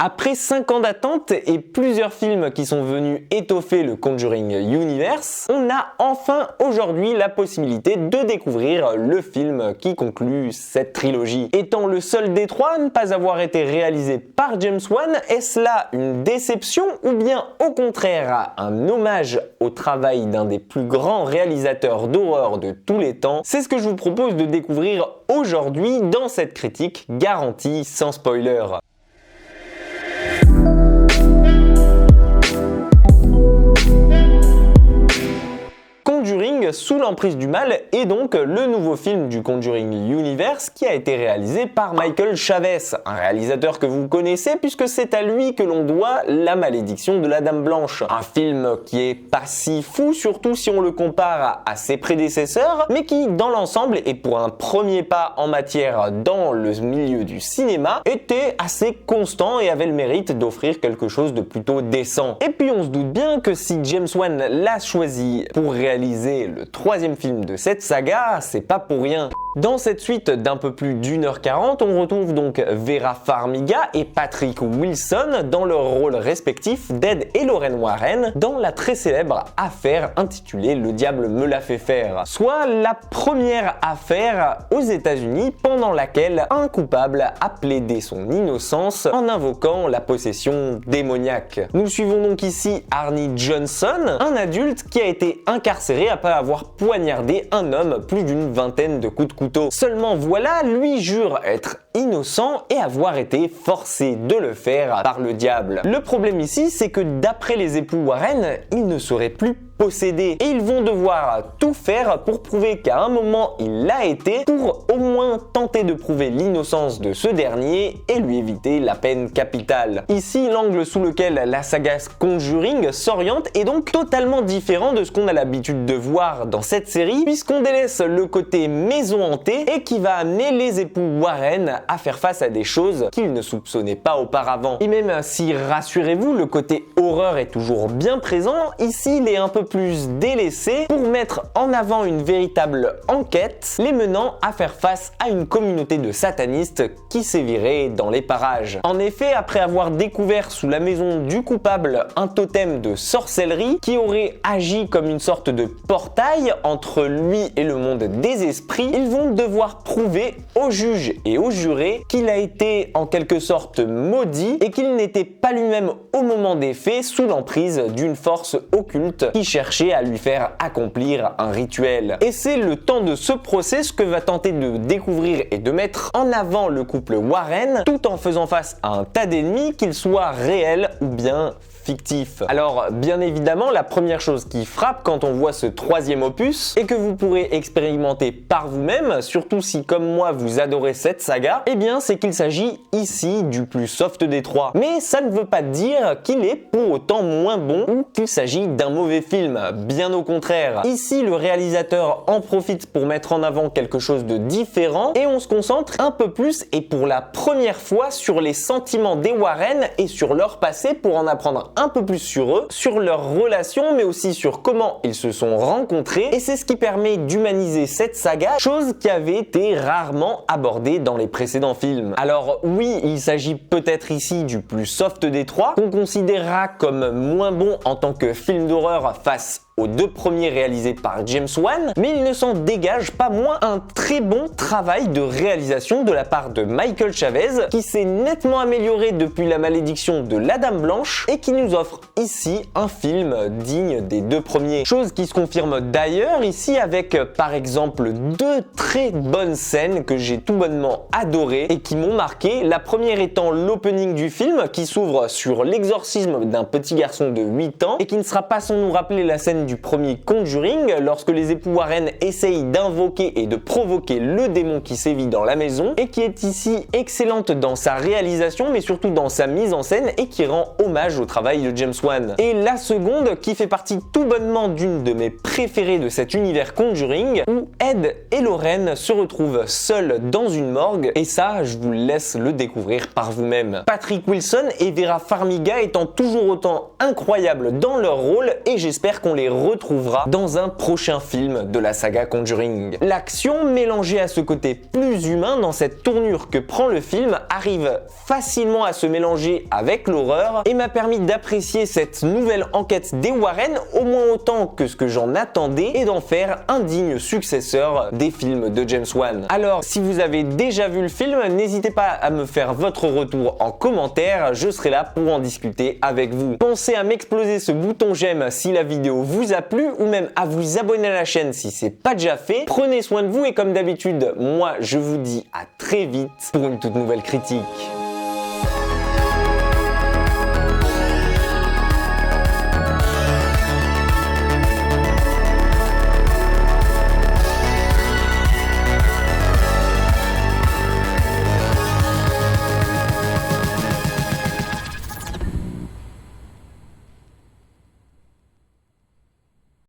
Après 5 ans d'attente et plusieurs films qui sont venus étoffer le Conjuring Universe, on a enfin aujourd'hui la possibilité de découvrir le film qui conclut cette trilogie. Étant le seul des trois à ne pas avoir été réalisé par James Wan, est-ce là une déception ou bien au contraire un hommage au travail d'un des plus grands réalisateurs d'horreur de tous les temps? C'est ce que je vous propose de découvrir aujourd'hui dans cette critique garantie sans spoiler. Conjuring sous l'emprise du mal est donc le nouveau film du Conjuring Universe qui a été réalisé par Michael Chavez, un réalisateur que vous connaissez puisque c'est à lui que l'on doit La Malédiction de la Dame Blanche. Un film qui est pas si fou, surtout si on le compare à ses prédécesseurs, mais qui dans l'ensemble et pour un premier pas en matière dans le milieu du cinéma était assez constant et avait le mérite d'offrir quelque chose de plutôt décent. Et puis on se doute bien que si James Wan l'a choisi pour réaliser le troisième film de cette saga, c'est pas pour rien. Dans cette suite d'un peu plus d'1h40, on retrouve donc Vera Farmiga et Patrick Wilson dans leurs rôles respectifs d'Ed et Lorraine Warren dans la très célèbre affaire intitulée Le diable me l'a fait faire, soit la première affaire aux États-Unis pendant laquelle un coupable a plaidé son innocence en invoquant la possession démoniaque. Nous suivons donc ici Arnie Johnson, un adulte qui a été incarcéré après avoir poignardé un homme plus d'une vingtaine de coups de couteau. Seulement voilà, lui jure être innocent et avoir été forcé de le faire par le diable. Le problème ici, c'est que d'après les époux Warren, il ne serait plus possédé et ils vont devoir tout faire pour prouver qu'à un moment il l'a été, pour au moins tenter de prouver l'innocence de ce dernier et lui éviter la peine capitale. Ici, l'angle sous lequel la saga Conjuring s'oriente est donc totalement différent de ce qu'on a l'habitude de voir dans cette série, puisqu'on délaisse le côté maison hantée et qui va amener les époux Warren à faire face à des choses qu'ils ne soupçonnaient pas auparavant. Et même si, rassurez-vous, le côté horreur est toujours bien présent, ici il est un peu plus délaissé pour mettre en avant une véritable enquête, les menant à faire face à une communauté de satanistes qui sévirait dans les parages. En effet, après avoir découvert sous la maison du coupable un totem de sorcellerie qui aurait agi comme une sorte de portail entre lui et le monde des esprits, ils vont devoir prouver aux juges et aux jurés qu'il a été en quelque sorte maudit et qu'il n'était pas lui-même au moment des faits sous l'emprise d'une force occulte qui cherchait à lui faire accomplir un rituel. Et c'est le temps de ce procès que va tenter de découvrir et de mettre en avant le couple Warren, tout en faisant face à un tas d'ennemis, qu'ils soient réels ou bien fictif. Alors bien évidemment, la première chose qui frappe quand on voit ce troisième opus et que vous pourrez expérimenter par vous-même, surtout si comme moi vous adorez cette saga, eh bien c'est qu'il s'agit ici du plus soft des trois. Mais ça ne veut pas dire qu'il est pour autant moins bon ou qu'il s'agit d'un mauvais film, bien au contraire. Ici le réalisateur en profite pour mettre en avant quelque chose de différent et on se concentre un peu plus et pour la première fois sur les sentiments des Warren et sur leur passé pour en apprendre un peu plus sur eux, sur leurs relations, mais aussi sur comment ils se sont rencontrés, et c'est ce qui permet d'humaniser cette saga, chose qui avait été rarement abordée dans les précédents films. Alors oui, il s'agit peut-être ici du plus soft des trois, qu'on considérera comme moins bon en tant que film d'horreur face aux deux premiers réalisés par James Wan, mais il ne s'en dégage pas moins un très bon travail de réalisation de la part de Michael Chavez, qui s'est nettement amélioré depuis La Malédiction de la Dame Blanche et qui nous offre ici un film digne des deux premiers. Chose qui se confirme d'ailleurs ici avec par exemple deux très bonnes scènes que j'ai tout bonnement adorées et qui m'ont marqué. La première étant l'opening du film qui s'ouvre sur l'exorcisme d'un petit garçon de 8 ans et qui ne sera pas sans nous rappeler la scène du premier Conjuring, lorsque les époux Warren essayent d'invoquer et de provoquer le démon qui sévit dans la maison, et qui est ici excellente dans sa réalisation mais surtout dans sa mise en scène et qui rend hommage au travail de James Wan. Et la seconde qui fait partie tout bonnement d'une de mes préférées de cet univers Conjuring, où Ed et Lorraine se retrouvent seuls dans une morgue, et ça je vous laisse le découvrir par vous-même. Patrick Wilson et Vera Farmiga étant toujours autant incroyables dans leur rôle, et j'espère qu'on les retrouvera dans un prochain film de la saga Conjuring. L'action, mélangée à ce côté plus humain dans cette tournure que prend le film, arrive facilement à se mélanger avec l'horreur et m'a permis d'apprécier cette nouvelle enquête des Warren au moins autant que ce que j'en attendais et d'en faire un digne successeur des films de James Wan. Alors, si vous avez déjà vu le film, n'hésitez pas à me faire votre retour en commentaire, je serai là pour en discuter avec vous. Pensez à m'exploser ce bouton j'aime si la vidéo vous a plu ou même à vous abonner à la chaîne si c'est pas déjà fait. Prenez soin de vous et comme d'habitude, moi je vous dis à très vite pour une toute nouvelle critique.